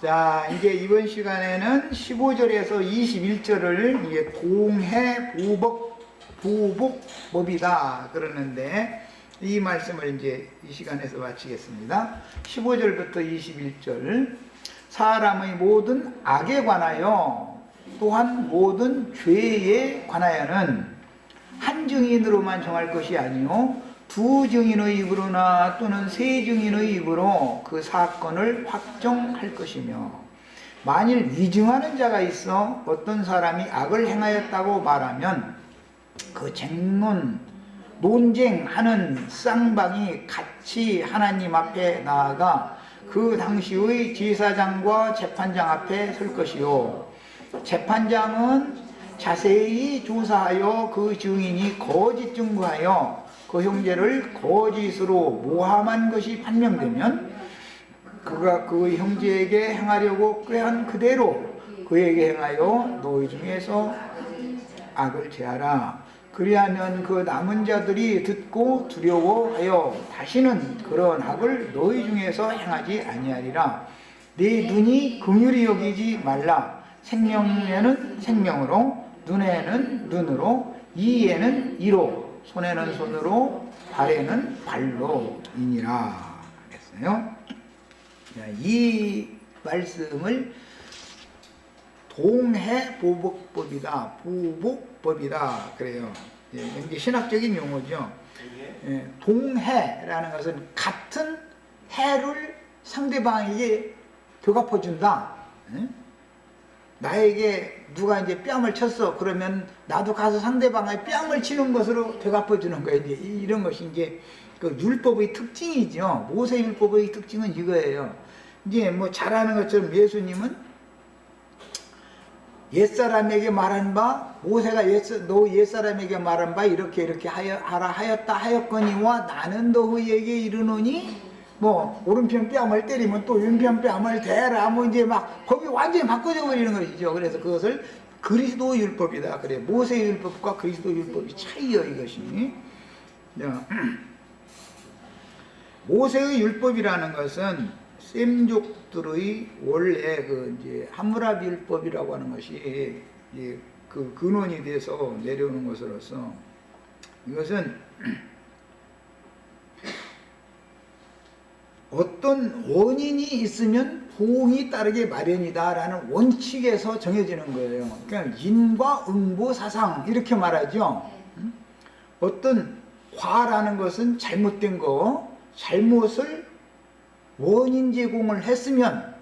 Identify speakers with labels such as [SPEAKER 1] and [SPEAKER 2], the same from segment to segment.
[SPEAKER 1] 자, 이제 이번 시간에는 15절에서 21절을 이제 동해 보복법이다 그러는데, 이 말씀을 이제 이 시간에서 마치겠습니다. 15절부터 21절. 사람의 모든 악에 관하여 또한 모든 죄에 관하여는 한 증인으로만 정할 것이 아니요 두 증인의 입으로나 또는 세 증인의 입으로 그 사건을 확정할 것이며, 만일 위증하는 자가 있어 어떤 사람이 악을 행하였다고 말하면 그 논쟁하는 쌍방이 같이 하나님 앞에 나아가 그 당시의 제사장과 재판장 앞에 설 것이요, 재판장은 자세히 조사하여 그 증인이 거짓 증거하여 그 형제를 거짓으로 모함한 것이 판명되면 그가 그 형제에게 행하려고 꾀한 그대로 그에게 행하여 너희 중에서 악을 제하라. 그리하면 그 남은 자들이 듣고 두려워하여 다시는 그런 악을 너희 중에서 행하지 아니하리라. 네 눈이 긍휼히 여기지 말라. 생명에는 생명으로, 눈에는 눈으로, 이에는 이로, 손에는 손으로, 발에는 발로 이니라 그랬어요. 이 말씀을 동해보복법이다, 보복법이다 그래요. 이게 신학적인 용어죠. 동해라는 것은 같은 해를 상대방에게 되갚아준다. 나에게 누가 이제 뺨을 쳤어. 그러면 나도 가서 상대방의 뺨을 치는 것으로 되갚아주는 거예요. 이제 이런 것이 이제 그 율법의 특징이죠. 모세 율법의 특징은 이거예요. 이제 뭐 잘 아는 것처럼 예수님은 옛사람에게 말한 바, 모세가 너 옛사람에게 말한 바 이렇게 하라 하였다 하였거니와 나는 너희에게 이르노니, 뭐 오른편 뺨을 때리면 또 왼편 뺨을 대라, 뭐 이제 막 법이 완전히 바꿔져 버리는 것이죠. 그래서 그것을 그리스도 율법이다 그래. 모세 율법과 그리스도 율법이 차이요 이것이. 모세의 율법이라는 것은 셈족들의 원래 그 이제 함무라비 율법이라고 하는 것이 이제 그 근원이 돼서 내려오는 것으로서, 이것은 어떤 원인이 있으면 보응이 따르게 마련이다라는 원칙에서 정해지는 거예요. 그러니까 인과 응보 사상 이렇게 말하죠. 어떤 과라는 것은 잘못된 거, 잘못을 원인 제공을 했으면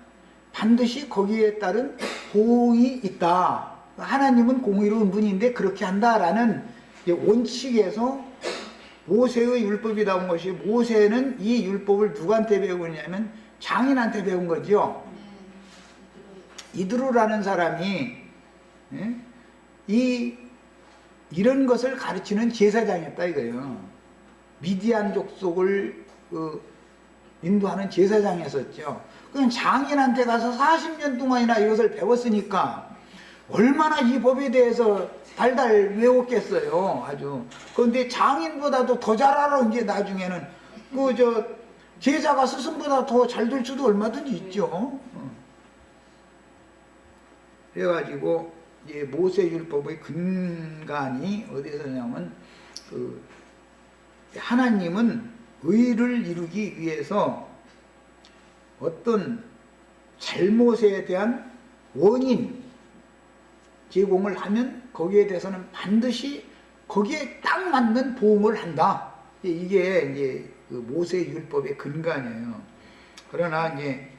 [SPEAKER 1] 반드시 거기에 따른 보응이 있다. 하나님은 공의로운 분인데 그렇게 한다라는 원칙에서 모세의 율법이 나온 것이, 모세는 이 율법을 누구한테 배우냐면 장인한테 배운 거죠. 이드로라는 사람이 이런 것을 가르치는 제사장이었다 이거예요. 미디안 족속을 인도하는 제사장이었었죠. 그냥 장인한테 가서 40년 동안이나 이것을 배웠으니까 얼마나 이 법에 대해서 달달 외웠겠어요. 아주. 그런데 장인보다도 더 잘 알아. 이제 나중에는 제자가 스승보다 더 잘 될 수도 얼마든지 있죠. 그래가지고 이제 모세율법의 근간이 어디서냐면, 하나님은 의를 이루기 위해서 어떤 잘못에 대한 원인 제공을 하면 거기에 대해서는 반드시 거기에 딱 맞는 보응을 한다. 이게 이제 그 모세 율법의 근간이에요. 그러나 이제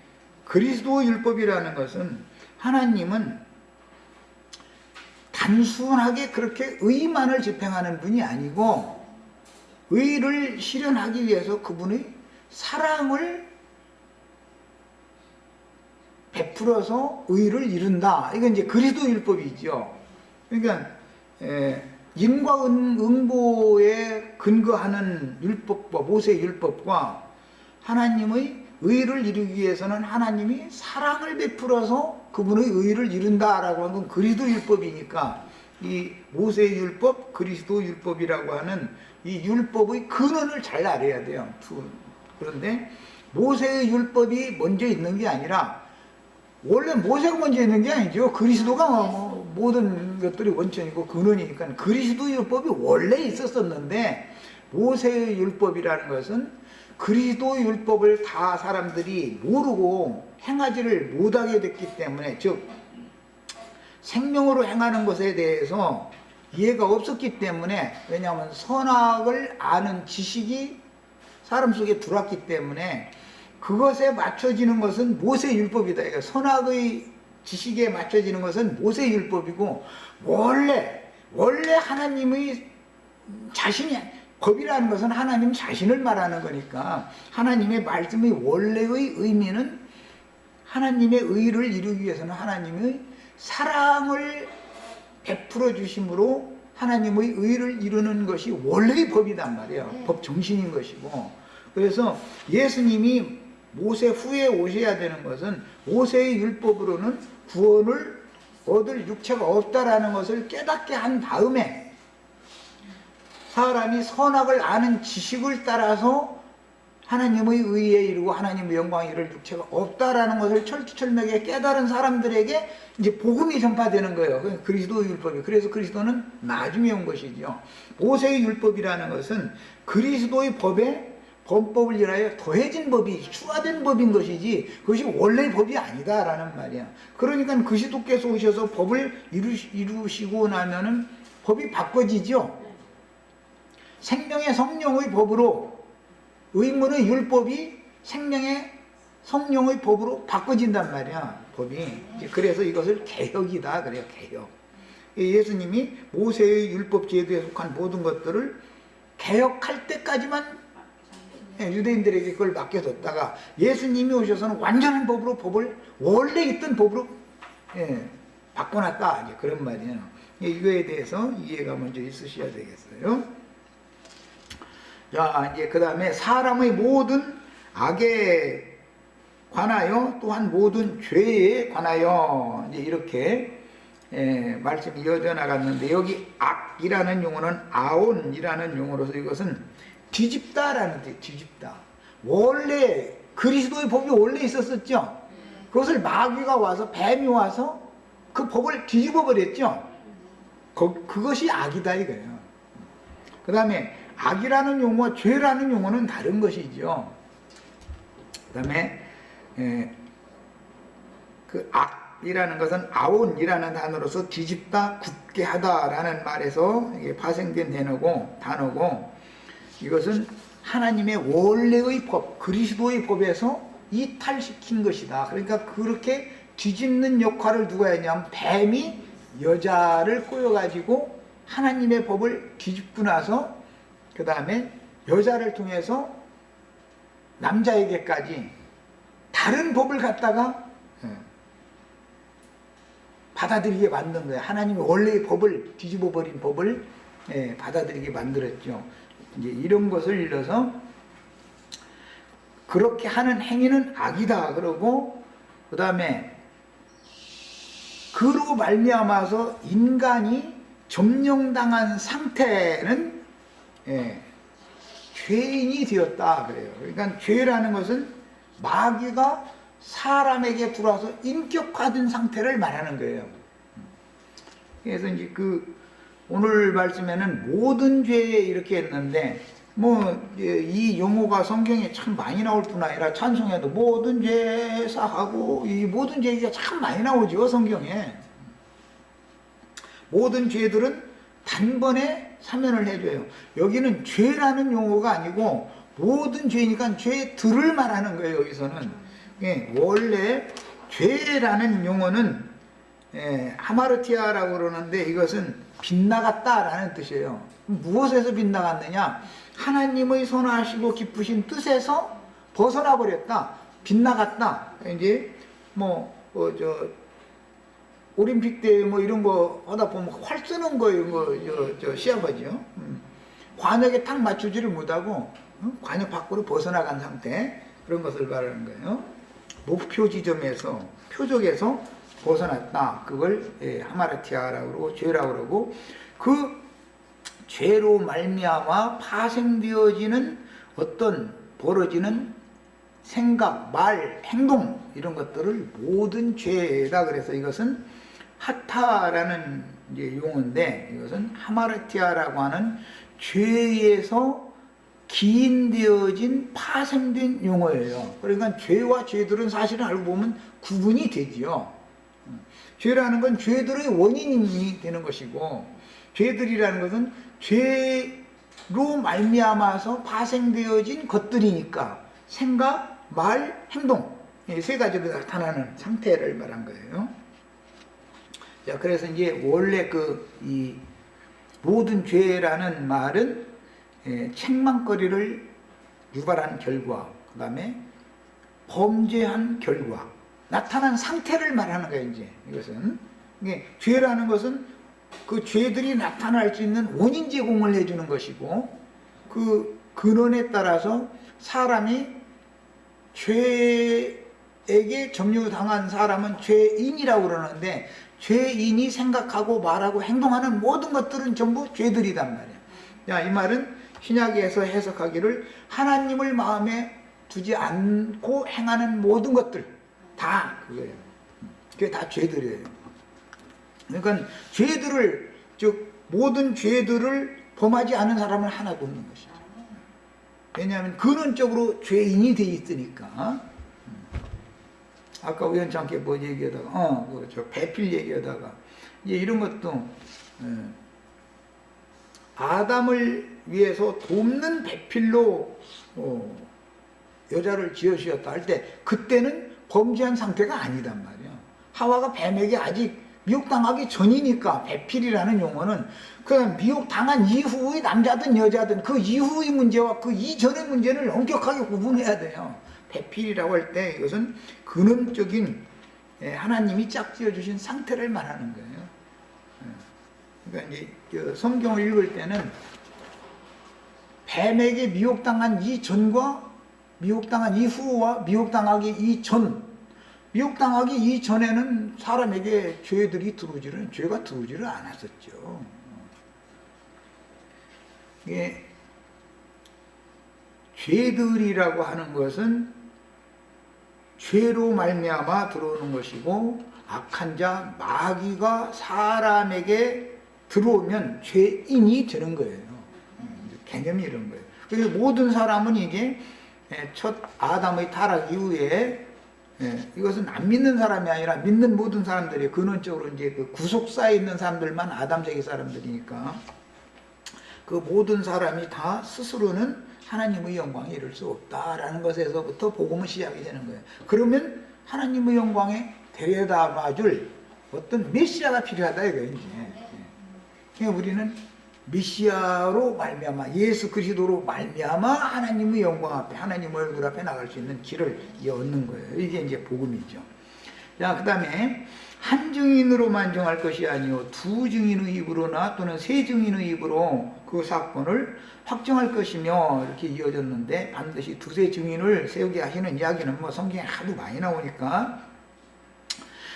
[SPEAKER 1] 그리스도 율법이라는 것은, 하나님은 단순하게 그렇게 의만을 집행하는 분이 아니고 의를 실현하기 위해서 그분의 사랑을 베풀어서 의를 이룬다. 이건 이제 그리스도 율법이죠. 그러니까 인과 응보에 근거하는 율법과 모세 율법과 하나님의 의를 이루기 위해서는 하나님이 사랑을 베풀어서 그분의 의를 이룬다라고 하는 건 그리스도 율법이니까, 이 모세 율법, 그리스도 율법이라고 하는 이 율법의 근원을 잘 알아야 돼요. 그런데 모세의 율법이 먼저 있는 게 아니라 원래 모세가 먼저 있는 게 아니죠. 그리스도가 모든 것들이 원천이고 근원이니까 그리스도 율법이 원래 있었었는데 모세의 율법이라는 것은 그리스도 율법을 다 사람들이 모르고 행하지를 못하게 됐기 때문에, 즉 생명으로 행하는 것에 대해서 이해가 없었기 때문에, 왜냐하면 선악을 아는 지식이 사람 속에 들어왔기 때문에 그것에 맞춰지는 것은 모세 율법이다. 그러니까 선악의 지식에 맞춰지는 것은 모세 율법이고, 원래 하나님의 자신이, 법이라는 것은 하나님 자신을 말하는 거니까 하나님의 말씀의 원래의 의미는 하나님의 의를 이루기 위해서는 하나님의 사랑을 베풀어 주심으로 하나님의 의를 이루는 것이 원래의 법이단 말이에요. 법 정신인 것이고, 그래서 예수님이 모세 후에 오셔야 되는 것은 모세의 율법으로는 구원을 얻을 육체가 없다라는 것을 깨닫게 한 다음에 사람이 선악을 아는 지식을 따라서 하나님의 의에 이르고 하나님의 영광에 이를 육체가 없다라는 것을 철두철미하게 깨달은 사람들에게 이제 복음이 전파되는 거예요. 그리스도 율법이. 그래서 그리스도는 나중에 온 것이죠. 모세의 율법이라는 것은 그리스도의 법에 범법을 인하여 더해진 법이, 추가된 법인 것이지 그것이 원래의 법이 아니다라는 말이야. 그러니까 그리스도께서 오셔서 법을 이루시고 나면은 법이 바꿔지죠. 생명의 성령의 법으로, 의문의 율법이 생명의 성령의 법으로 바꿔진단 말이야, 법이. 그래서 이것을 개혁이다 그래요, 개혁. 예수님이 모세의 율법 제도에 속한 모든 것들을 개혁할 때까지만 유대인들에게 그걸 맡겨뒀다가 예수님이 오셔서는 완전한 법으로, 법을 원래 있던 법으로 바꿔놨다, 이제 그런 말이에요. 이거에 대해서 이해가 먼저 있으셔야 되겠어요. 자, 이제 그 다음에 사람의 모든 악에 관하여 또한 모든 죄에 관하여, 이제 이렇게 말씀이 이어져 나갔는데, 여기 악이라는 용어는 아온이라는 용어로서 이것은 뒤집다라는 뜻, 뒤집다. 원래 그리스도의 법이 원래 있었었죠. 그것을 마귀가 와서, 뱀이 와서 그 법을 뒤집어 버렸죠. 그것이 악이다 이거예요. 그 다음에 악이라는 용어와 죄라는 용어는 다른 것이죠. 그 다음에 그 악이라는 것은 아온이라는 단어로서 뒤집다, 굳게 하다라는 말에서 이게 파생된 단어고, 이것은 하나님의 원래의 법, 그리스도의 법에서 이탈시킨 것이다. 그러니까 그렇게 뒤집는 역할을 누가 했냐면 뱀이 여자를 꼬여가지고 하나님의 법을 뒤집고 나서 그 다음에 여자를 통해서 남자에게까지 다른 법을 갖다가 받아들이게 만든 거예요. 하나님이 원래의 법을, 뒤집어버린 법을 받아들이게 만들었죠. 이제 이런 것을 일러서 그렇게 하는 행위는 악이다 그러고, 그 다음에 그로 말미암아서 인간이 점령당한 상태는 죄인이 되었다 그래요. 그러니까 죄라는 것은 마귀가 사람에게 들어와서 인격화된 상태를 말하는 거예요. 그래서 이제 오늘 말씀에는 모든 죄에 이렇게 했는데, 이 용어가 성경에 참 많이 나올 뿐 아니라 찬송에도 모든 죄 사하고, 이 모든 죄 얘기가 참 많이 나오죠, 성경에. 모든 죄들은 단번에 사면을 해줘요. 여기는 죄라는 용어가 아니고 모든 죄니까 죄들을 말하는 거예요, 여기서는. 원래 죄라는 용어는 하마르티아라고 그러는데 이것은 빗나갔다라는 뜻이에요. 무엇에서 빗나갔느냐? 하나님의 선하시고 기쁘신 뜻에서 벗어나 버렸다, 빗나갔다. 이제 올림픽 때 이런 거 하다 보면 활 쓰는 거 이런 거 시합하죠. 관역에 딱 맞추지를 못하고 관역 밖으로 벗어나간 상태, 그런 것을 말하는 거예요. 목표 지점에서, 표적에서 벗어났다. 그걸 하마르티아라고 그러고 죄라고 그러고, 그 죄로 말미암아 파생되어지는 어떤 벌어지는 생각, 말, 행동 이런 것들을 모든 죄다. 그래서 이것은 하타라는 이제 용어인데 이것은 하마르티아라고 하는 죄에서 기인되어진 파생된 용어예요. 그러니까 죄와 죄들은 사실은 알고 보면 구분이 되지요. 죄라는 건 죄들의 원인이 되는 것이고 죄들이라는 것은 죄로 말미암아서 파생되어진 것들이니까 생각, 말, 행동 이 세 가지로 나타나는 상태를 말한 거예요. 자, 그래서 이제 원래 이 모든 죄라는 말은 책망거리를 유발한 결과, 그 다음에 범죄한 결과, 나타난 상태를 말하는 거예요. 이제 이것은 이게 죄라는 것은 그 죄들이 나타날 수 있는 원인 제공을 해주는 것이고 그 근원에 따라서 사람이 죄에게 점유당한 사람은 죄인이라고 그러는데 죄인이 생각하고 말하고 행동하는 모든 것들은 전부 죄들이단 말이야. 자, 이 말은 신약에서 해석하기를 하나님을 마음에 두지 않고 행하는 모든 것들 다 그거예요. 그게 다 죄들이에요. 그러니까 죄들을 즉 모든 죄들을 범하지 않은 사람은 하나도 없는 것이죠. 왜냐하면 근원적으로 죄인이 돼 있으니까. 아까 우연찮게 뭐 얘기하다가 저 배필 얘기하다가 이제 이런 것도 아담을 위해서 돕는 배필로 여자를 지으셨다 할 때 그때는 범죄한 상태가 아니단 말이야. 하와가 뱀에게 아직 미혹당하기 전이니까 배필이라는 용어는 그냥 미혹당한 이후의 남자든 여자든 그 이후의 문제와 그 이전의 문제를 엄격하게 구분해야 돼요. 배필이라고 할 때 이것은 근원적인 하나님이 짝지어 주신 상태를 말하는 거예요. 그러니까 이제 성경을 읽을 때는 뱀에게 미혹당한 이전과 미혹당한 이후와 미혹당하기 이전, 미혹당하기 이전에는 사람에게 죄가 들어오지를 않았었죠. 이게 죄들이라고 하는 것은 죄로 말미암아 들어오는 것이고 악한 자 마귀가 사람에게 들어오면 죄인이 되는 거예요. 개념이 이런 거예요. 그래서 모든 사람은 이게 첫 아담의 타락 이후에 이것은 안 믿는 사람이 아니라 믿는 모든 사람들이 근원적으로 이제 그 구속사에 있는 사람들만 아담 세계 사람들이니까 그 모든 사람이 다 스스로는 하나님의 영광에 이를 수 없다라는 것에서부터 복음은 시작이 되는 거예요. 그러면 하나님의 영광에 데려다봐줄 어떤 메시아가 필요하다 이거예요. 그러니까 우리는 메시아로 말미암아 예수 그리스도로 말미암아 하나님의 영광 앞에 하나님 얼굴 앞에 나갈 수 있는 길을 얻는 거예요. 이게 이제 복음이죠. 자, 그 다음에 한 증인으로만 정할 것이 아니요 두 증인의 입으로나 또는 세 증인의 입으로 그 사건을 확정할 것이며 이렇게 이어졌는데 반드시 두세 증인을 세우게 하시는 이야기는 뭐 성경에 하도 많이 나오니까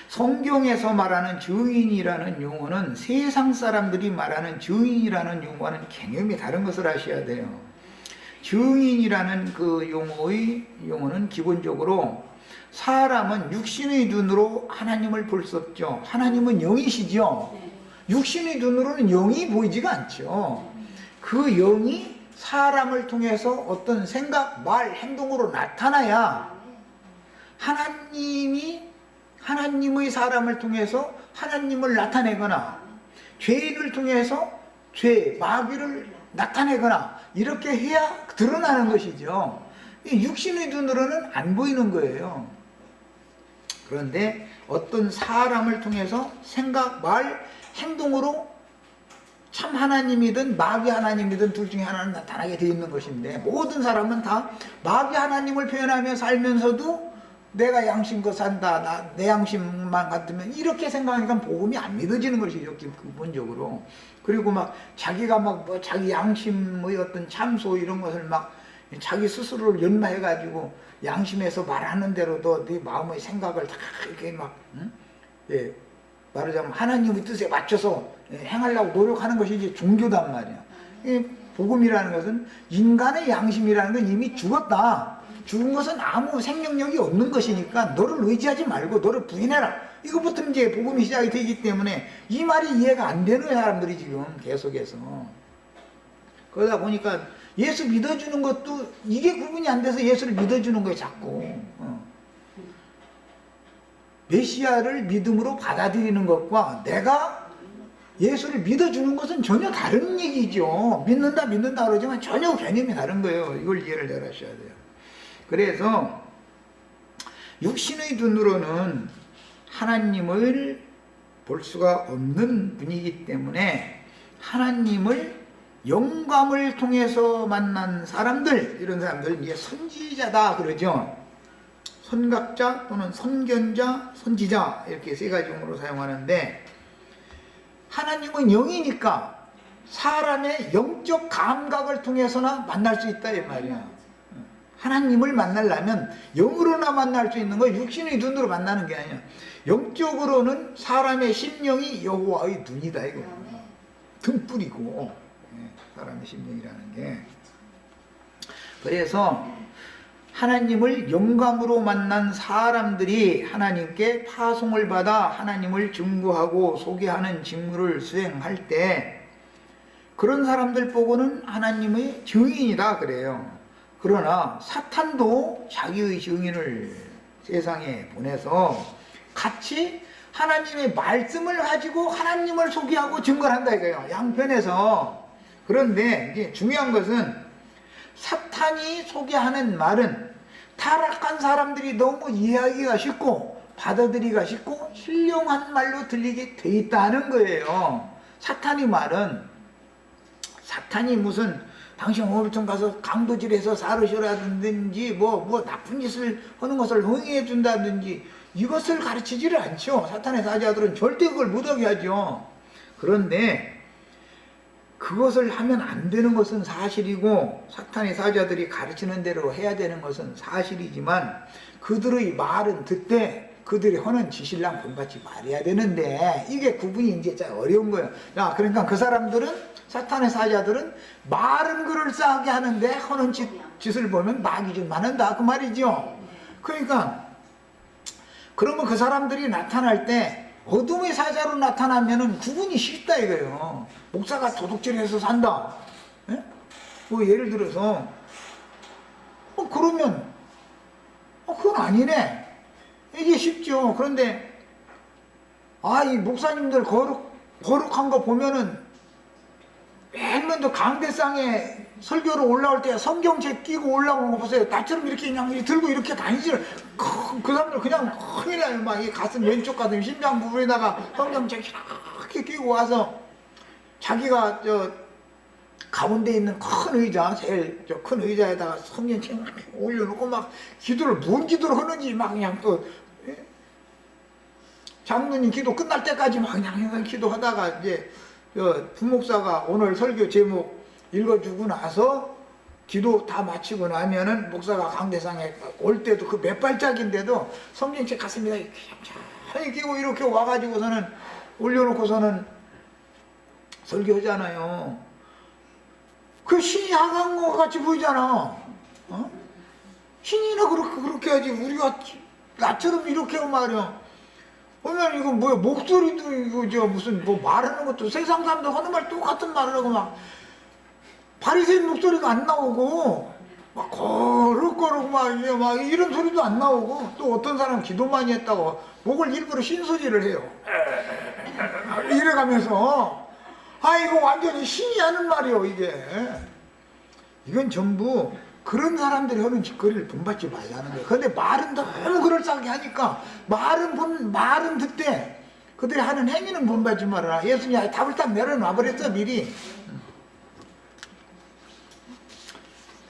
[SPEAKER 1] 성경에서 말하는 증인이라는 용어는 세상 사람들이 말하는 증인이라는 용어와는 개념이 다른 것을 아셔야 돼요. 증인이라는 그 용어는 기본적으로 사람은 육신의 눈으로 하나님을 볼 수 없죠. 하나님은 영이시죠. 육신의 눈으로는 영이 보이지가 않죠. 그 영이 사람을 통해서 어떤 생각, 말, 행동으로 나타나야 하나님의 사람을 통해서 하나님을 나타내거나 죄인을 통해서 마귀를 나타내거나 이렇게 해야 드러나는 것이죠. 육신의 눈으로는 안 보이는 거예요. 그런데 어떤 사람을 통해서 생각, 말, 행동으로 참 하나님이든 마귀 하나님이든 둘 중에 하나는 나타나게 되어 있는 것인데 모든 사람은 다 마귀 하나님을 표현하며 살면서도 내가 양심껏 산다, 내 양심만 같으면 이렇게 생각하니까 복음이 안 믿어지는 것이죠, 기본적으로. 그리고 막 자기가 막 뭐 자기 양심의 어떤 참소 이런 것을 막 자기 스스로를 연마해가지고 양심에서 말하는 대로도 네 마음의 생각을 다 이렇게 막 말하자면 하나님의 뜻에 맞춰서 행하려고 노력하는 것이 이제 종교단 말이야. 복음이라는 것은 인간의 양심이라는 건 이미 죽었다. 죽은 것은 아무 생명력이 없는 것이니까 너를 의지하지 말고 너를 부인해라. 이것부터 이제 복음이 시작이 되기 때문에 이 말이 이해가 안 되는 사람들이 지금 계속해서. 그러다 보니까 예수 믿어주는 것도 이게 구분이 안 돼서 예수를 믿어주는 거예요, 자꾸. 메시아를 믿음으로 받아들이는 것과 내가 예수를 믿어주는 것은 전혀 다른 얘기죠. 믿는다 그러지만 전혀 개념이 다른 거예요. 이걸 이해를 잘 하셔야 돼요. 그래서 육신의 눈으로는 하나님을 볼 수가 없는 분이기 때문에 하나님을 영감을 통해서 만난 사람들, 이런 사람들 이제 선지자다 그러죠. 선각자 또는 선견자, 선지자, 이렇게 세 가지 용어로 사용하는데, 하나님은 영이니까 사람의 영적 감각을 통해서나 만날 수 있다 이 말이야. 하나님을 만나려면 영으로나 만날 수 있는 거, 육신의 눈으로 만나는 게 아니야. 영적으로는 사람의 심령이 여호와의 눈이다 이거. 등불이고, 사람의 심령이라는 게. 그래서 하나님을 영감으로 만난 사람들이 하나님께 파송을 받아 하나님을 증거하고 소개하는 직무를 수행할 때 그런 사람들 보고는 하나님의 증인이다 그래요. 그러나 사탄도 자기의 증인을 세상에 보내서 같이 하나님의 말씀을 가지고 하나님을 소개하고 증거를 한다 이거예요. 양편에서. 그런데 이게 중요한 것은 사탄이 소개하는 말은 타락한 사람들이 너무 이해하기가 쉽고 받아들이기가 쉽고 신령한 말로 들리게 돼 있다는 거예요. 사탄이 말은, 사탄이 무슨 당신 오늘쯤 가서 강도질해서 살으셔라든지 뭐 나쁜 짓을 하는 것을 허용해 준다든지 이것을 가르치지를 않죠. 사탄의 사자들은 절대 그걸 못하게 하죠. 그런데 그것을 하면 안 되는 것은 사실이고 사탄의 사자들이 가르치는 대로 해야 되는 것은 사실이지만 그들의 말은 듣되 그들이 하는 지실랑 본받지 말아야 되는데 이게 구분이 이제 참 어려운 거예요. 야, 그러니까 그 사람들은, 사탄의 사자들은 말은 그럴싸하게 하는데 하는 짓을 보면 마귀 좀 많은다 그 말이죠. 그러니까 그러면 그 사람들이 나타날 때 어둠의 사자로 나타나면은 구분이 쉽다 이거예요. 목사가 도둑질해서 산다. 예? 뭐 예를 들어서 그러면 그건 아니네. 이게 쉽죠. 그런데 이 목사님들 거룩한 거 보면은 맨 먼저 강대상에 설교로 올라올 때 성경책 끼고 올라오는 거 보세요. 나처럼 이렇게 그냥 들고 이렇게 다니지. 그 사람들 그냥 큰일 나요. 막 이 가슴 왼쪽 가슴 심장 부분에다가 성경책 이렇게 끼고 와서 자기가 가운데 있는 큰 의자, 제일 큰 의자에다가 성경책 올려놓고 막 기도를, 뭔 기도를 하는지 막 그냥 또 장로님 기도 끝날 때까지 막 그냥 기도하다가 이제 부목사가 오늘 설교 제목 읽어주고 나서 기도 다 마치고 나면은 목사가 강대상에 올 때도 그 몇 발짝인데도 성경책 가슴에다 천천히 끼고 이렇게 와가지고서는 올려놓고서는 설교하잖아요. 그 신이 하는 것 같이 보이잖아. 신이나 그렇게 하지. 우리가 나처럼 이렇게 하고 말이야. 보면 이거 뭐야, 목소리도 이거 무슨 뭐 말하는 것도 세상 사람들 하는 말 똑같은 말을 하고 막 바리새인 목소리가 안 나오고 막 거룩거룩 막 이런 소리도 안 나오고, 또 어떤 사람은 기도 많이 했다고 목을 일부러 쉰소리를 해요. 이래가면서 이거 완전히 신이 하는 말이요 이게. 이건 전부 그런 사람들이 하는 짓거리를 본받지 말라는 거예요. 그런데 말은 너무 그럴싸하게 하니까 말은 듣되 그들이 하는 행위는 본받지 말아라. 예수님이 답을 딱 내려놔 버렸어 미리.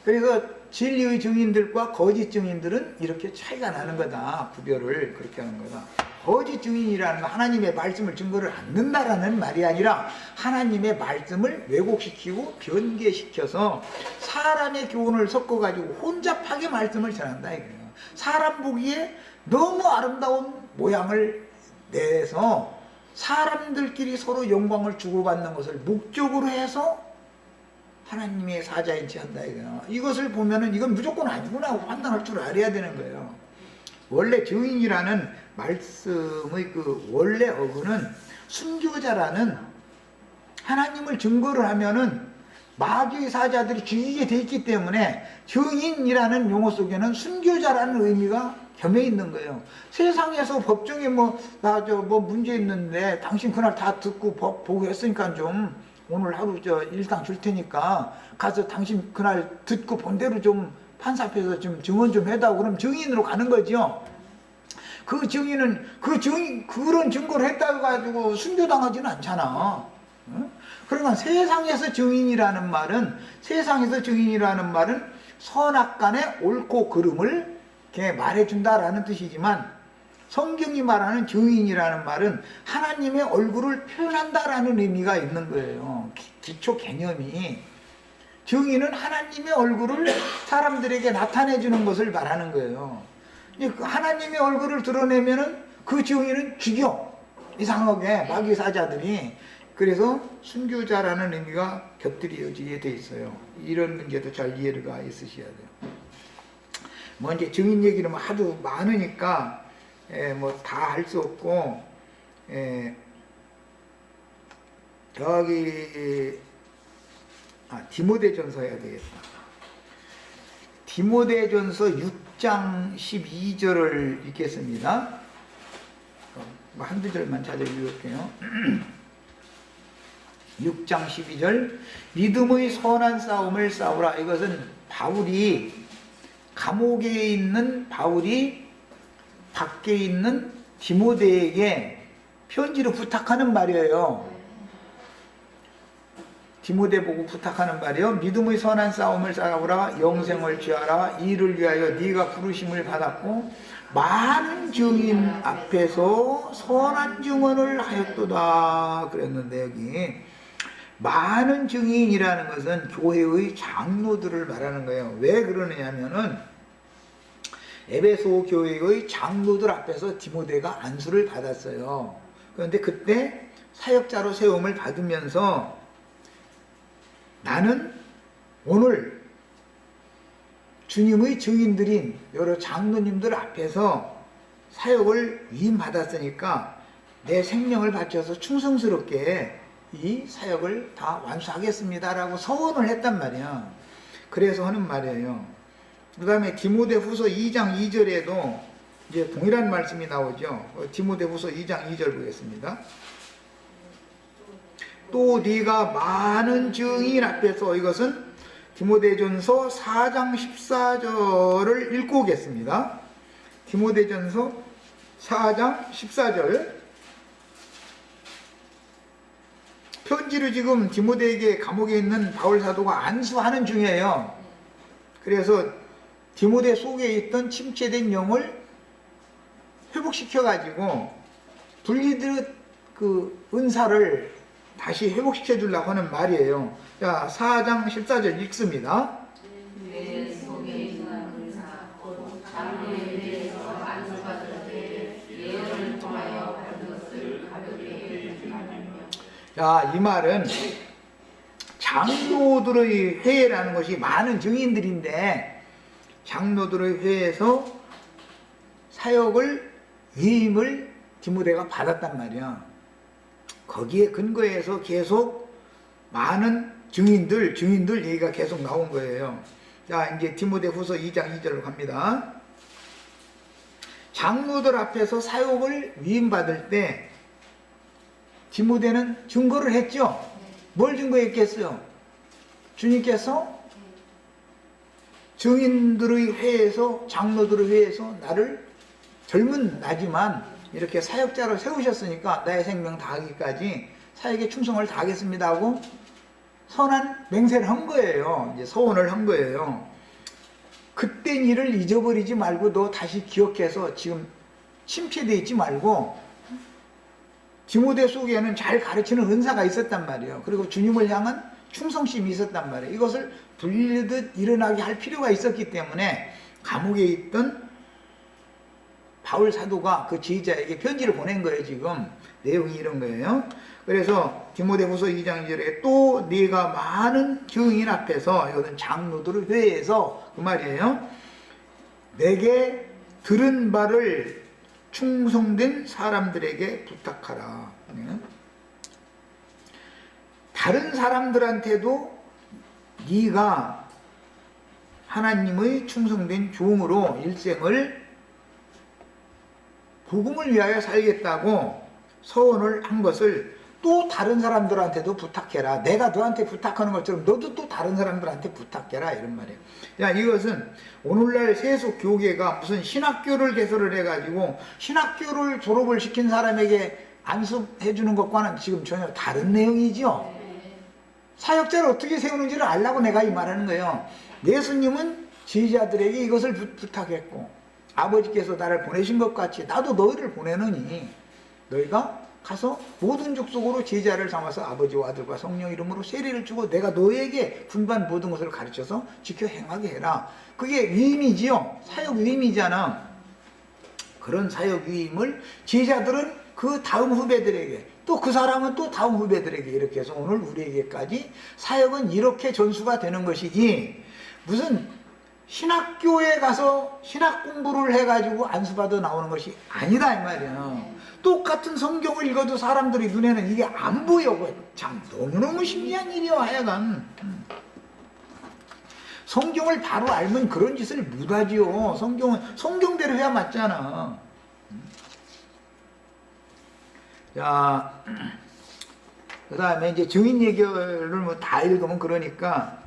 [SPEAKER 1] 그래서 진리의 증인들과 거짓 증인들은 이렇게 차이가 나는 거다. 구별을 그렇게 하는 거다. 거짓 증인이라는 건 하나님의 말씀을 증거를 않는다라는 말이 아니라 하나님의 말씀을 왜곡시키고 변개시켜서 사람의 교훈을 섞어가지고 혼잡하게 말씀을 전한다 이거예요. 사람 보기에 너무 아름다운 모양을 내서 사람들끼리 서로 영광을 주고받는 것을 목적으로 해서 하나님의 사자인지 한다 이거예요. 이것을 보면은 이건 무조건 아니구나 하고 판단할 줄 알아야 되는 거예요. 원래 증인이라는 말씀의 그 원래 어근은 순교자라는, 하나님을 증거를 하면은 마귀의 사자들이 죽이게 돼 있기 때문에 증인이라는 용어 속에는 순교자라는 의미가 겸해 있는 거예요. 세상에서 법정에 나 문제 있는데 당신 그날 다 듣고 법 보고 했으니까 좀 오늘 하루 일당 줄 테니까 가서 당신 그날 듣고 본 대로 좀 판사 앞에서 좀 증언 좀 해다오. 그럼 증인으로 가는 거죠. 그 증인은 그런 증거를 했다고 가지고 순교당하지는 않잖아. 그러니까 세상에서 증인이라는 말은 선악간의 옳고 그름을 이렇게 말해준다라는 뜻이지만, 성경이 말하는 증인이라는 말은 하나님의 얼굴을 표현한다라는 의미가 있는 거예요. 기초 개념이. 증인은 하나님의 얼굴을 사람들에게 나타내주는 것을 말하는 거예요. 하나님의 얼굴을 드러내면은 그 증인은 죽여. 이상하게 마귀 사자들이. 그래서 순교자라는 의미가 곁들여지게 돼 있어요. 이런 문제도 잘 이해가 있으셔야 돼요. 이제 증인 얘기는 하도 많으니까 다 할 수 없고, 디모데전서 해야 되겠다. 디모데전서 6장 12절을 읽겠습니다. 한두 절만 찾아 읽을게요. 6장 12절, 믿음의 선한 싸움을 싸우라. 이것은 감옥에 있는 바울이 밖에 있는 디모데에게 편지로 부탁하는 말이에요. 디모데 보고 부탁하는 말이요. 믿음의 선한 싸움을 싸우라. 영생을 취하라. 이를 위하여 네가 부르심을 받았고 많은 증인 앞에서 선한 증언을 하였도다. 그랬는데 여기 많은 증인이라는 것은 교회의 장로들을 말하는 거예요. 왜 그러느냐면은 에베소 교회의 장로들 앞에서 디모데가 안수를 받았어요. 그런데 그때 사역자로 세움을 받으면서 나는 오늘 주님의 증인들인 여러 장로님들 앞에서 사역을 위임받았으니까 내 생명을 바쳐서 충성스럽게 이 사역을 다 완수하겠습니다라고 서원을 했단 말이야. 그래서 하는 말이에요. 그 다음에 디모데후서 2장 2절에도 이제 동일한 말씀이 나오죠. 디모데후서 2장 2절 보겠습니다. 또 네가 많은 증인 앞에서, 이것은 디모데전서 4장 14절을 읽고 오겠습니다. 디모데전서 4장 14절. 편지를 지금 디모데에게 감옥에 있는 바울 사도가 안수하는 중이에요. 그래서 디모데 속에 있던 침체된 영을 회복시켜가지고 분리된 그 은사를 다시 회복시켜 주려고 하는 말이에요. 자, 4장 14절 읽습니다.
[SPEAKER 2] 내 속에 있는 은사 곧 장로에 대해서 안수받을 때 예언을 통하여 받은 것을 가볍게 여기며.
[SPEAKER 1] 자, 이 말은 장로들의 회의라는 것이 많은 증인들인데 장로들의 회의에서 사역을 위임을 디모데가 받았단 말이야. 거기에 근거해서 계속 많은 증인들 얘기가 계속 나온 거예요. 자, 이제 디모데후서 2장 2절로 갑니다. 장로들 앞에서 사역을 위임받을 때 디모데는 증거를 했죠. 뭘 증거했겠어요? 주님께서 증인들의 회에서, 장로들의 회에서 나를 젊은 나지만 이렇게 사역자로 세우셨으니까 나의 생명 다하기까지 사역에 충성을 다하겠습니다 하고 선한 맹세를 한 거예요. 이제 서원을 한 거예요. 그땐 일을 잊어버리지 말고 너 다시 기억해서 지금 침체되어 있지 말고, 디모데 속에는 잘 가르치는 은사가 있었단 말이에요. 그리고 주님을 향한 충성심이 있었단 말이에요. 이것을 불리듯 일어나게 할 필요가 있었기 때문에 감옥에 있던 바울 사도가 그 제자에게 편지를 보낸 거예요. 지금 내용이 이런 거예요. 그래서 디모데후서 2장 2절에 또 네가 많은 증인 앞에서, 이것은 장로들을 회의해서 그 말이에요, 내게 들은 바를 충성된 사람들에게 부탁하라. 다른 사람들한테도 네가 하나님의 충성된 종으로 일생을 복음을 위하여 살겠다고 서원을 한 것을 또 다른 사람들한테도 부탁해라. 내가 너한테 부탁하는 것처럼 너도 또 다른 사람들한테 부탁해라, 이런 말이에요. 야, 이것은 오늘날 세속 교계가 무슨 신학교를 개설을 해가지고 신학교를 졸업을 시킨 사람에게 안수해 주는 것과는 지금 전혀 다른 내용이죠. 사역자를 어떻게 세우는지를 알라고 내가 이 말하는 거예요. 예수님은 제자들에게 이것을 부탁했고, 아버지께서 나를 보내신 것 같이 나도 너희를 보내느니 너희가 가서 모든 족속으로 제자를 삼아서 아버지와 아들과 성령 이름으로 세례를 주고 내가 너희에게 분반 모든 것을 가르쳐서 지켜 행하게 해라. 그게 위임이지요. 사역 위임이잖아. 그런 사역 위임을 제자들은 그 다음 후배들에게, 또 그 사람은 또 다음 후배들에게, 이렇게 해서 오늘 우리에게까지 사역은 이렇게 전수가 되는 것이지, 무슨 신학교에 가서 신학 공부를 해가지고 안수받아 나오는 것이 아니다, 이 말이야. 똑같은 성경을 읽어도 사람들이 눈에는 이게 안 보여. 참 너무너무 신기한 일이야. 하여간 성경을 바로 알면 그런 짓을 못하지요. 성경은 성경대로 해야 맞잖아. 자, 그 다음에 이제 증인 예결을 뭐 다 읽으면 그러니까,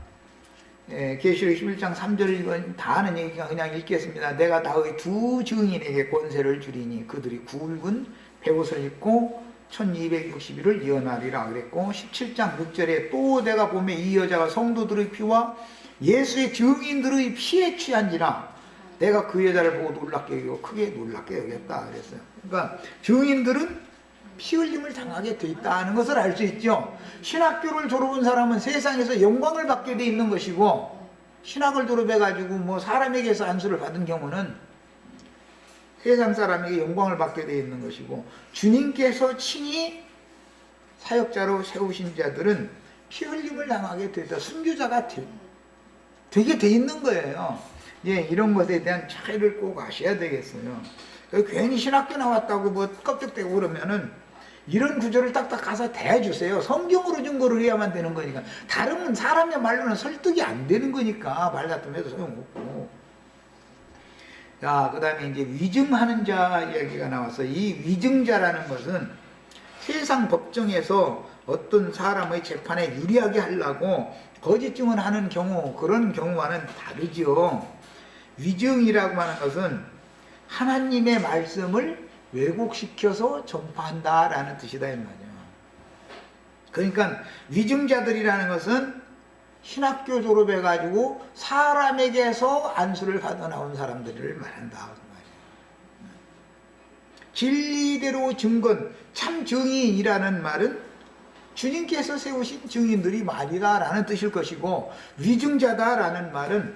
[SPEAKER 1] 계시록 11장 3절 다 하는 얘기가 그냥 읽겠습니다. 내가 나의 두 증인에게 권세를 주리니 그들이 굵은 베옷을 입고 1260일을 예언하리라 그랬고, 17장 6절에 또 내가 보매 이 여자가 성도들의 피와 예수의 증인들의 피에 취한지라 내가 그 여자를 보고 놀랍게 여기고 크게 놀랍게 여겼다 그랬어요. 그러니까 증인들은 피 흘림을 당하게 돼 있다는 것을 알 수 있죠. 신학교를 졸업한 사람은 세상에서 영광을 받게 돼 있는 것이고, 신학을 졸업해가지고 뭐 사람에게서 안수를 받은 경우는 세상 사람에게 영광을 받게 돼 있는 것이고, 주님께서 친히 사역자로 세우신 자들은 피 흘림을 당하게 되다 순교자가 되게 돼 있는 거예요. 예, 이런 것에 대한 차이를 꼭 아셔야 되겠어요. 괜히 신학교 나왔다고 뭐 껍적대고 그러면은 이런 구절을 딱딱 가서 대주세요. 성경으로 증거를 해야만 되는 거니까. 다른 사람의 말로는 설득이 안 되는 거니까 말다툼해도 소용없고. 자, 그 다음에 이제 위증하는 자 이야기가 나와서, 이 위증자라는 것은 세상 법정에서 어떤 사람의 재판에 유리하게 하려고 거짓 증언하는 경우, 그런 경우와는 다르죠. 위증이라고 하는 것은 하나님의 말씀을 왜곡시켜서 전파한다라는 뜻이다, 이 말이야. 그러니까 위증자들이라는 것은 신학교 졸업해가지고 사람에게서 안수를 받아 나온 사람들을 말한다, 그 말이야. 진리대로 증건, 참 증인이라는 말은 주님께서 세우신 증인들이 말이다라는 뜻일 것이고, 위증자다라는 말은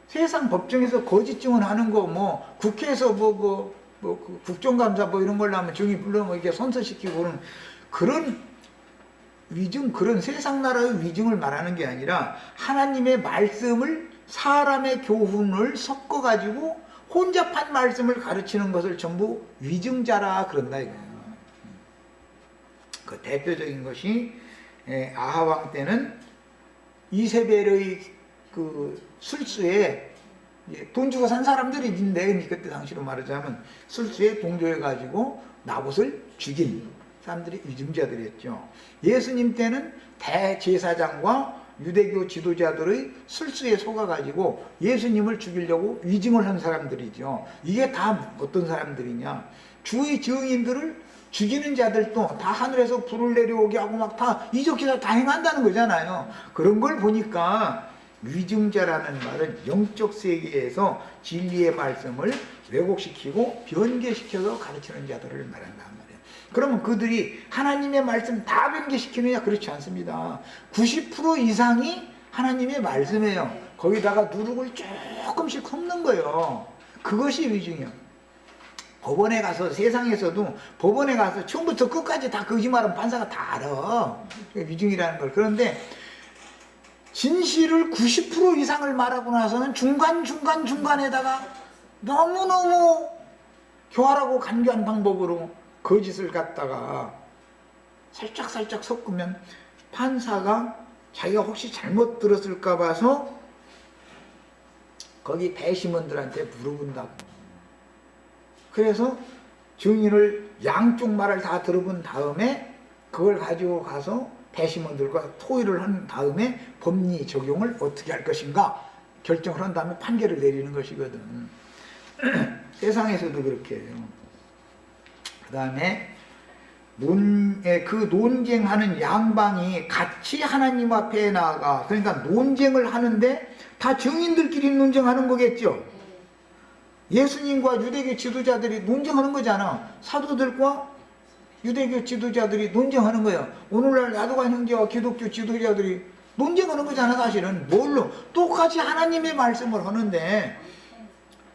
[SPEAKER 1] 세상 법정에서 거짓 증언하는 거, 뭐 국회에서 그 국정감사 뭐 이런 걸로 하면 증인 불러면 이렇게 선서시키고 그런 위증, 그런 세상 나라의 위증을 말하는 게 아니라 하나님의 말씀을 사람의 교훈을 섞어가지고 혼잡한 말씀을 가르치는 것을 전부 위증자라 그런다 이거예요. 그 대표적인 것이 아하왕 때는 이세벨의 그 술수에 돈 주고 산 사람들인데, 그때 당시로 말하자면 술수에 동조해가지고 나봇을 죽인 사람들이 위증자들이었죠. 예수님 때는 대제사장과 유대교 지도자들의 술수에 속아가지고 예수님을 죽이려고 위증을 한 사람들이죠. 이게 다 어떤 사람들이냐? 주의 증인들을 죽이는 자들도 다 하늘에서 불을 내려오게 하고 막 다 이적기사 다 행한다는 거잖아요. 그런 걸 보니까 위증자라는 말은 영적 세계에서 진리의 말씀을 왜곡시키고 변개시켜서 가르치는 자들을 말한단 말이에요. 그러면 그들이 하나님의 말씀 다 변개시키느냐? 그렇지 않습니다. 90% 이상이 하나님의 말씀이에요. 거기다가 누룩을 조금씩 섞는 거예요. 그것이 위증이에요. 법원에 가서 세상에서도 법원에 가서 처음부터 끝까지 다 거짓말은 판사가 다 알아. 위증이라는 걸. 그런데 진실을 90% 이상을 말하고 나서는 중간에다가 너무너무 교활하고 간교한 방법으로 거짓을 갖다가 살짝 섞으면 판사가 자기가 혹시 잘못 들었을까 봐서 거기 배심원들한테 물어본다고. 그래서 증인을 양쪽 말을 다 들어본 다음에 그걸 가지고 가서 배심원들과 토의를 한 다음에 법리 적용을 어떻게 할 것인가 결정을 한 다음에 판결을 내리는 것이거든. 세상에서도 그렇게 해요. 그 다음에 그 논쟁하는 양방이 같이 하나님 앞에 나아가, 그러니까 논쟁을 하는데 다 증인들끼리 논쟁하는 거겠죠. 예수님과 유대교 지도자들이 논쟁하는 거잖아. 사도들과 유대교 지도자들이 논쟁하는 거예요. 오늘날 야도관 형제와 기독교 지도자들이 논쟁하는 거잖아. 사실은 뭘로? 똑같이 하나님의 말씀을 하는데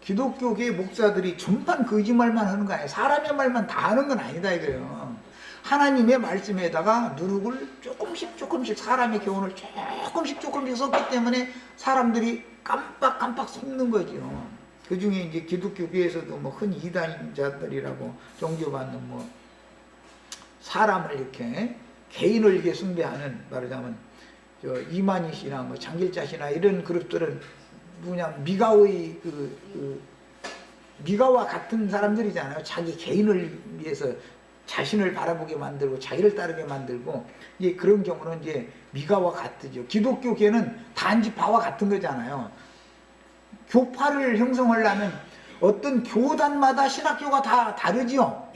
[SPEAKER 1] 기독교계 목사들이 전반 거짓말만 하는 거 아니야. 사람의 말만 다 하는 건 아니다 이거예요. 하나님의 말씀에다가 누룩을 조금씩 사람의 교훈을 조금씩 썼기 때문에 사람들이 깜빡 속는 거죠. 그 중에 이제 기독교계에서도 뭐 흔히 이단자들이라고 종교받는 뭐 사람을 이렇게 개인을 이렇게 숭배하는, 말하자면 저 이만희 씨나 뭐 장길자 씨나 이런 그룹들은 그냥 미가의 미가와 같은 사람들이잖아요. 자기 개인을 위해서 자신을 바라보게 만들고 자기를 따르게 만들고, 이제 그런 경우는 이제 미가와 같으죠. 기독교계는 단지파와 같은 거잖아요. 교파를 형성하려면 어떤 교단마다 신학교가 다 다르지요.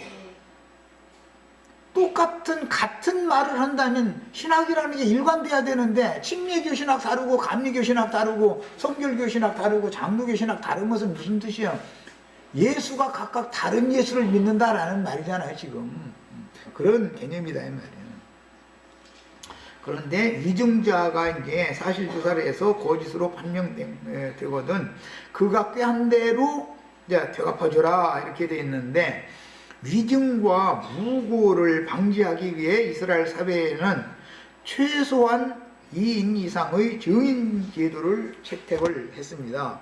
[SPEAKER 1] 같은 말을 한다면 신학이라는 게 일관돼야 되는데 침례교 신학 다르고 감리교 신학 다르고 성결교 신학 다르고 장로교 신학 다른 것은 무슨 뜻이에요? 예수가 각각 다른 예수를 믿는다라는 말이잖아요. 지금 그런 개념이다 이 말이에요. 그런데 위증자가 이제 사실조사를 해서 거짓으로 판명되거든 그가 꾀한 대로 이제 되갚아줘라 이렇게 돼 있는데, 위증과 무고를 방지하기 위해 이스라엘 사회에는 최소한 2인 이상의 증인 제도를 채택을 했습니다.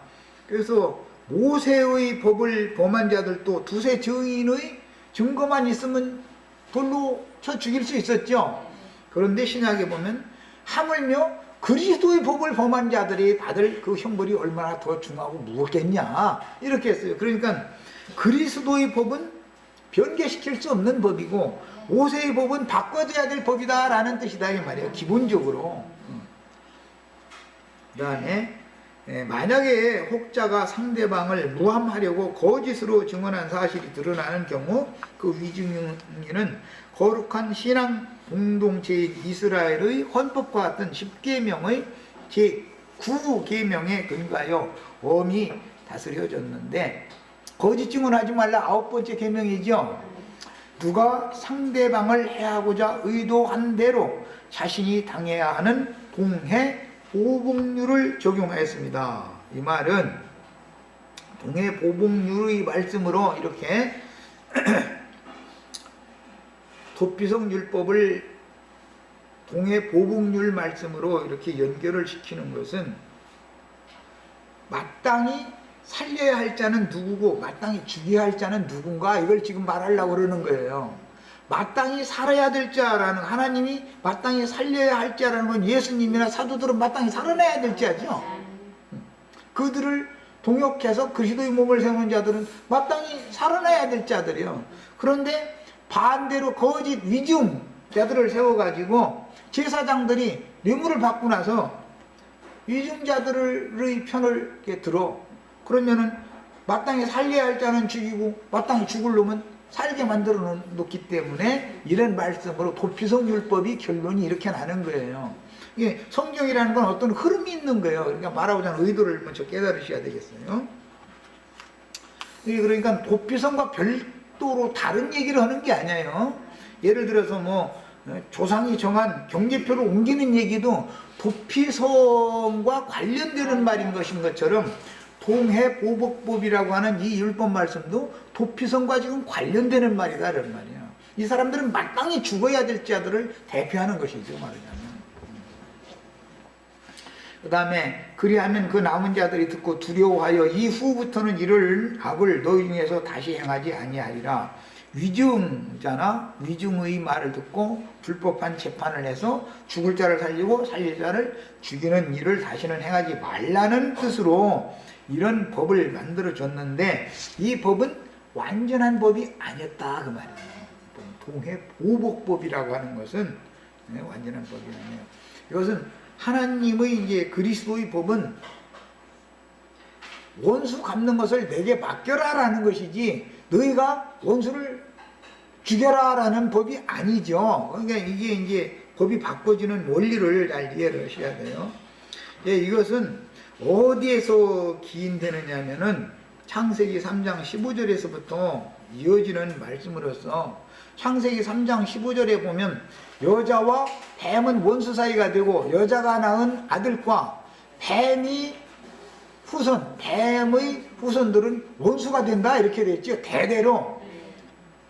[SPEAKER 1] 그래서 모세의 법을 범한 자들도 두세 증인의 증거만 있으면 돌로 쳐 죽일 수 있었죠. 그런데 신약에 보면 하물며 그리스도의 법을 범한 자들이 받을 그 형벌이 얼마나 더 중하고 무겁겠냐 이렇게 했어요. 그러니까 그리스도의 법은 변개시킬 수 없는 법이고 모세의 법은 바꿔줘야 될 법이다 라는 뜻이다 이 말이에요. 기본적으로. 그 다음에 만약에 혹자가 상대방을 무함하려고 거짓으로 증언한 사실이 드러나는 경우 그 위증인은 거룩한 신앙 공동체인 이스라엘의 헌법과 같은 10계명의 제9계명에 근거하여 엄히 다스려졌는데, 거짓 증언하지 말라 9번째 계명이죠. 누가 상대방을 해하고자 의도한 대로 자신이 당해야 하는 동해 보복률을 적용하였습니다. 이 말은 동해 보복률의 말씀으로 이렇게 도피성 율법을 동해 보복률 말씀으로 이렇게 연결을 시키는 것은 마땅히 살려야 할 자는 누구고 마땅히 죽여야 할 자는 누군가 이걸 지금 말하려고 그러는 거예요. 마땅히 살아야 될 자라는, 하나님이 마땅히 살려야 할 자라는 건 예수님이나 사도들은 마땅히 살아내야 될 자죠. 그들을 동역해서 그리스도의 몸을 세우는 자들은 마땅히 살아내야 될 자들이요. 그런데 반대로 거짓 위증자들을 세워가지고 제사장들이 뇌물을 받고 나서 위증자들의 편을 이렇게 들어. 그러면은 마땅히 살려야 할 자는 죽이고 마땅히 죽을 놈은 살게 만들어 놓기 때문에 이런 말씀으로 도피성 율법이 결론이 이렇게 나는 거예요. 이게 성경이라는 건 어떤 흐름이 있는 거예요. 그러니까 말하고자 하는 의도를 먼저 깨달으셔야 되겠어요. 그러니까 도피성과 별도로 다른 얘기를 하는 게 아니에요. 예를 들어서 뭐 조상이 정한 경계표를 옮기는 얘기도 도피성과 관련되는 말인 것인 것처럼 동해보복법이라고 하는 이 율법 말씀도 도피성과 지금 관련되는 말이다 이런 말이야. 이 사람들은 마땅히 죽어야 될 자들을 대표하는 것이죠 말하자면. 그 다음에 그리하면 그 남은 자들이 듣고 두려워하여 이후부터는 이를 악을 너희 중에서 다시 행하지 아니하리라. 위증자나 위증의 말을 듣고 불법한 재판을 해서 죽을 자를 살리고 살릴 자를 죽이는 일을 다시는 행하지 말라는 뜻으로 이런 법을 만들어 줬는데 이 법은 완전한 법이 아니었다 그 말이에요. 동해보복법이라고 하는 것은 완전한 법이 아니에요. 이것은 하나님의 이제 그리스도의 법은 원수 갚는 것을 내게 맡겨라라는 것이지 너희가 원수를 죽여라라는 법이 아니죠. 그러니까 이게 이제 법이 바꿔지는 원리를 잘 이해를 하셔야 돼요. 예, 이것은 어디에서 기인되느냐면은 창세기 3장 15절에서부터 이어지는 말씀으로서 창세기 3장 15절에 보면 여자와 뱀은 원수 사이가 되고 여자가 낳은 아들과 뱀의 후손들은 원수가 된다 이렇게 됐죠. 대대로.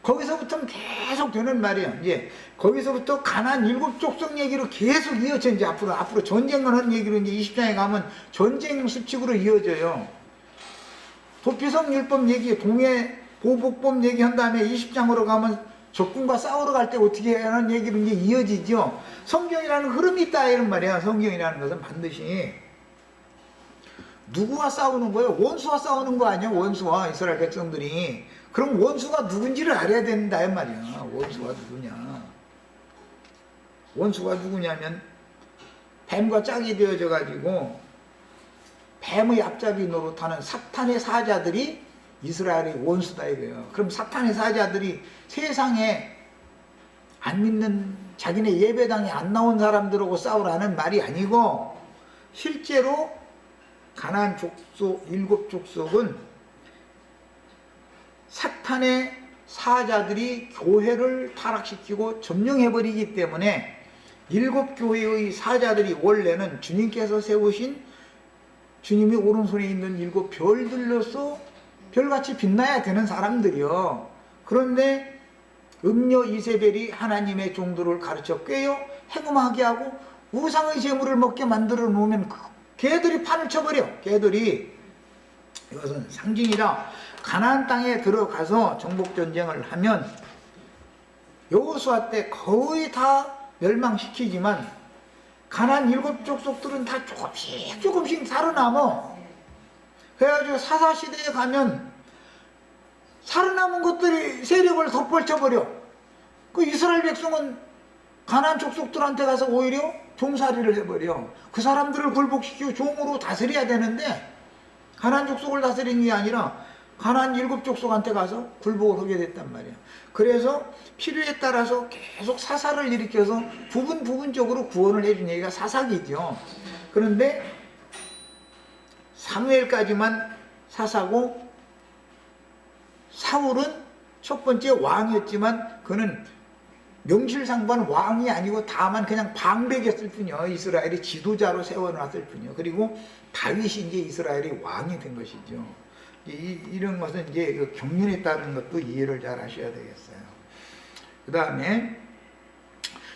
[SPEAKER 1] 거기서부터는 계속 되는 말이에요. 이제 거기서부터 가나안 7족속 얘기로 계속 이어져 이제 앞으로 전쟁을 하는 얘기로 이제 20장에 가면 전쟁 수칙으로 이어져요. 도피성 율법 얘기, 동해 보복법 얘기한 다음에 20장으로 가면 적군과 싸우러 갈 때 어떻게 해야 하는 얘기로 이제 이어지죠. 성경이라는 흐름이 있다 이런 말이야. 성경이라는 것은 반드시 누구와 싸우는 거예요? 원수와 싸우는 거 아니에요? 원수와 이스라엘 백성들이. 그럼 원수가 누군지를 알아야 된다 이 말이야. 원수가 누구냐? 원수가 누구냐면 뱀과 짝이 되어져 가지고 뱀의 앞잡이 노릇하는 사탄의 사자들이 이스라엘의 원수다 이거예요. 그럼 사탄의 사자들이 세상에 안 믿는 자기네 예배당에 안 나온 사람들하고 싸우라는 말이 아니고 실제로 가나안 족속 7족속은 사탄의 사자들이 교회를 타락시키고 점령해버리기 때문에 7교회의 사자들이 원래는 주님께서 세우신 주님이 오른손에 있는 7 별들로서 별같이 빛나야 되는 사람들이요. 그런데 음녀 이세벨이 하나님의 종들을 가르쳐 꿰어 행음하게 하고 우상의 제물을 먹게 만들어 놓으면 걔들이 판을 쳐버려. 걔들이. 이것은 상징이라 가나안 땅에 들어가서 정복전쟁을 하면 여호수아 때 거의 다 멸망시키지만 가나안 7족속들은 다 조금씩 살아남아. 그래가지고 사사시대에 가면 살아남은 것들이 세력을 덧벌쳐버려. 그 이스라엘 백성은 가나안 족속들한테 가서 오히려 종살이를 해버려. 그 사람들을 굴복시키고 종으로 다스려야 되는데 가나안 족속을 다스리는 게 아니라 가나안 7족속한테 가서 굴복을 하게 됐단 말이야. 그래서 필요에 따라서 계속 사사를 일으켜서 부분적으로 구원을 해준 얘기가 사사기죠. 그런데 사무엘까지만 사사고 사울은 첫 번째 왕이었지만 그는 명실상부한 왕이 아니고 다만 그냥 방백이었을 뿐이요. 이스라엘의 지도자로 세워놨을 뿐이요. 그리고 다윗이 이제 이스라엘의 왕이 된 것이죠. 이런 것은 이제 그 경륜에 따른 것도 이해를 잘 하셔야 되겠어요. 그 다음에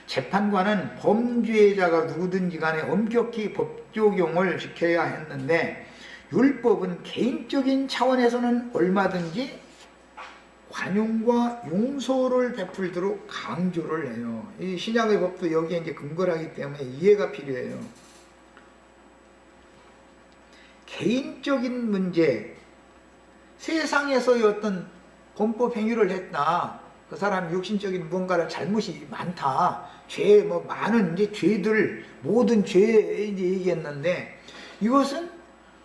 [SPEAKER 1] 재판관은 범죄자가 누구든지 간에 엄격히 법 적용을 지켜야 했는데 율법은 개인적인 차원에서는 얼마든지 관용과 용서를 베풀도록 강조를 해요. 이 신약의 법도 여기에 이제 근거를 하기 때문에 이해가 필요해요. 개인적인 문제, 세상에서의 어떤 범법 행위를 했다. 그 사람 육신적인 무언가를 잘못이 많다. 죄, 많은 이제 죄들, 모든 죄 이제 얘기했는데 이것은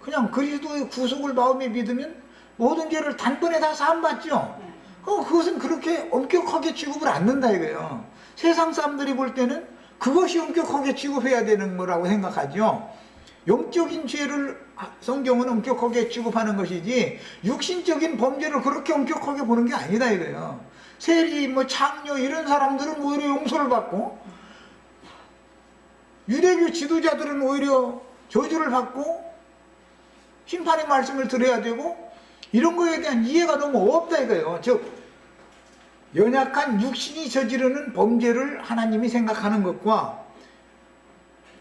[SPEAKER 1] 그냥 그리스도의 구속을 마음에 믿으면 모든 죄를 단번에 다 사함받죠. 그것은 그렇게 엄격하게 취급을 않는다 이거예요. 세상 사람들이 볼 때는 그것이 엄격하게 취급해야 되는 거라고 생각하죠. 영적인 죄를 성경은 엄격하게 취급하는 것이지 육신적인 범죄를 그렇게 엄격하게 보는 게 아니다 이거예요. 세리, 창녀 이런 사람들은 오히려 용서를 받고 유대교 지도자들은 오히려 저주를 받고 심판의 말씀을 들어야 되고 이런 거에 대한 이해가 너무 없다 이거예요. 즉 연약한 육신이 저지르는 범죄를 하나님이 생각하는 것과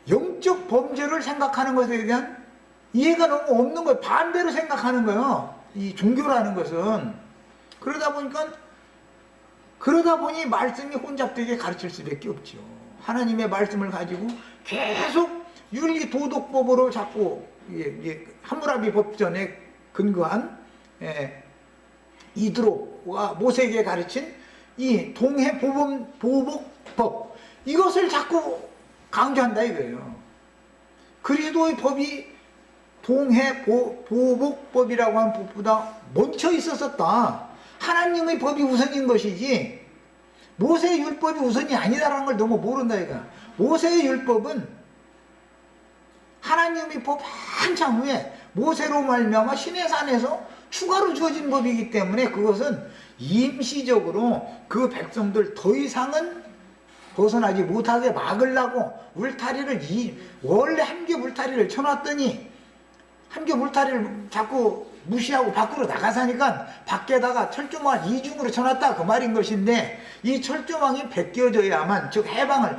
[SPEAKER 1] 영적 범죄를 생각하는 것에 대한 이해가 너무 없는 거예요. 반대로 생각하는 거예요. 이 종교라는 것은. 그러다 보니 말씀이 혼잡되게 가르칠 수밖에 없죠. 하나님의 말씀을 가지고 계속 윤리 도덕법으로 자꾸 함무라비 법전에 근거한 이드로와 모세에게 가르친 이 동해 보복법 이것을 자꾸 강조한다 이거예요. 그리스도의 법이 동해 보복법이라고 하는 법보다 먼저 있었었다. 하나님의 법이 우선인 것이지 모세의 율법이 우선이 아니다라는 걸 너무 모른다 이거야. 모세의 율법은 하나님의 법 한참 후에 모세로 말미암아 시내산에서 추가로 주어진 법이기 때문에 그것은 임시적으로 그 백성들 더 이상은 벗어나지 못하게 막으려고 울타리를 원래 함께 울타리를 쳐놨더니 함께 울타리를 자꾸 무시하고 밖으로 나가사니까 밖에다가 철조망을 이중으로 쳐놨다 그 말인 것인데 이 철조망이 벗겨져야만 즉 해방을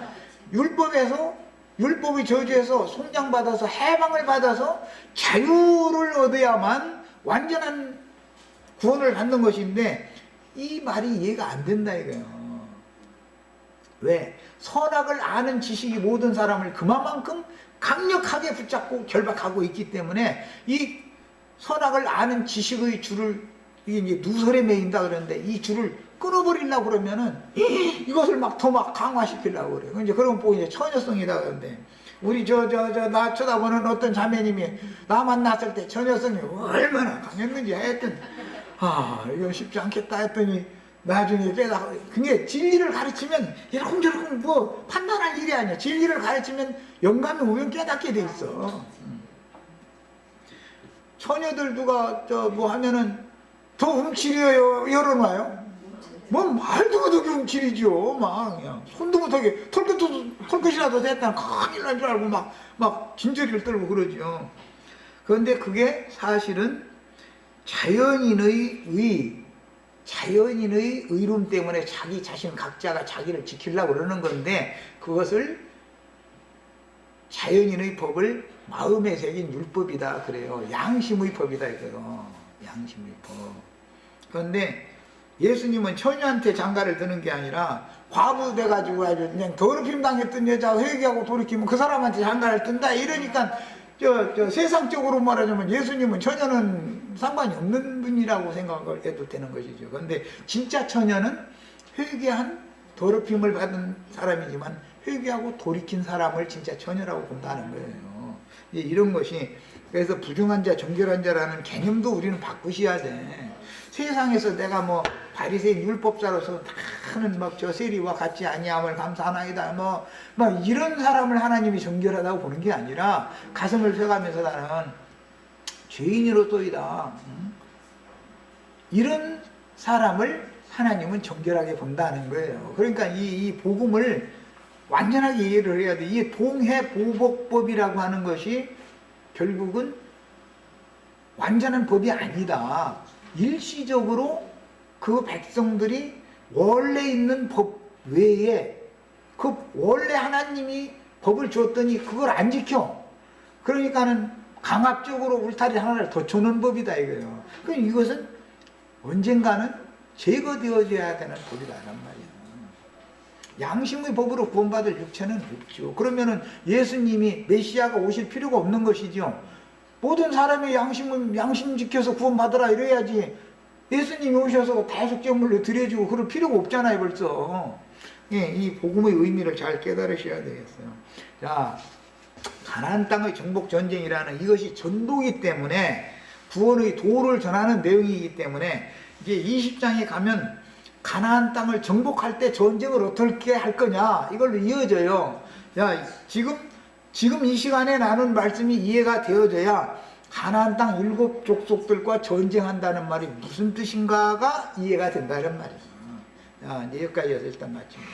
[SPEAKER 1] 율법의 저주에서 속량받아서 해방을 받아서 자유를 얻어야만 완전한 구원을 받는 것인데 이 말이 이해가 안 된다 이거예요. 왜? 선악을 아는 지식이 모든 사람을 그만큼 강력하게 붙잡고 결박하고 있기 때문에 이 선악을 아는 지식의 줄을 이게 누설에 매인다 그러는데 이 줄을 끊어버리려고 그러면은 이것을 더 강화시키려고 그래요. 이제 그런 보고 이제 처녀성이다 그러는데 우리 나 쳐다보는 어떤 자매님이 나 만났을 때 처녀성이 얼마나 강했는지 하여튼 이건 쉽지 않겠다 했더니 나중에 깨닫고 그게 진리를 가르치면 이러쿵저러쿵 뭐 판단할 일이 아니야. 진리를 가르치면 영감이 오면 깨닫게 돼 있어. 처녀들 누가 뭐 하면은 더 움츠려 열어놔요. 뭐 말도 못하게 움츠리죠. 막 그냥 손도 못하게 털끝이라도 됐다면 큰일 날 줄 알고 막 진저리를 떨고 그러죠. 그런데 그게 사실은 자연인의 의로움 때문에 자기 자신 각자가 자기를 지키려고 그러는 건데 그것을 자연인의 법을 마음에 새긴 율법이다 그래요. 양심의 법이다 이거요. 양심의 법. 그런데 예수님은 처녀한테 장가를 드는 게 아니라 과부 돼가지고 아주 그냥 더럽힘 당했던 여자 회개하고 돌이키면 그 사람한테 장가를 든다 이러니까 세상적으로 말하자면 예수님은 처녀는 상관이 없는 분이라고 생각을 해도 되는 것이죠. 그런데 진짜 처녀는 회개한 더럽힘을 받은 사람이지만 회개하고 돌이킨 사람을 진짜 처녀라고 본다는 거예요. 이런 것이 그래서 부정한 자, 정결한 자라는 개념도 우리는 바꾸셔야 돼. 세상에서 내가 뭐 바리새인 율법자로서 나는 막 저 세리와 같지 아니함을 감사하나이다 뭐 이런 사람을 하나님이 정결하다고 보는 게 아니라 가슴을 펴가면서 나는 죄인으로서이다. 이런 사람을 하나님은 정결하게 본다는 거예요. 그러니까 이 복음을 완전하게 이해를 해야 돼. 이 동해보복법이라고 하는 것이 결국은 완전한 법이 아니다. 일시적으로 그 백성들이 원래 있는 법 외에 그 원래 하나님이 법을 줬더니 그걸 안 지켜. 그러니까는 강압적으로 울타리 하나를 더 쳐놓은 법이다 이거예요. 그럼 이것은 언젠가는 제거되어져야 되는 법이라는 말이에요. 양심의 법으로 구원받을 육체는 없죠. 그러면은 예수님이 메시아가 오실 필요가 없는 것이죠. 모든 사람의 양심 지켜서 구원받으라 이래야지 예수님이 오셔서 대속제물로 드려주고 그럴 필요가 없잖아요 벌써. 이 복음의 의미를 잘 깨달으셔야 되겠어요. 자, 가나안 땅의 정복 전쟁이라는 이것이 전도이기 때문에 구원의 도를 전하는 내용이기 때문에 이제 20장에 가면 가나안 땅을 정복할 때 전쟁을 어떻게 할 거냐 이걸로 이어져요. 야, 지금 이 시간에 나눈 말씀이 이해가 되어져야 가나안 땅 7 족속들과 전쟁한다는 말이 무슨 뜻인가가 이해가 된다는 말이에요. 자, 이제 여기까지 해서 일단 마칩니다.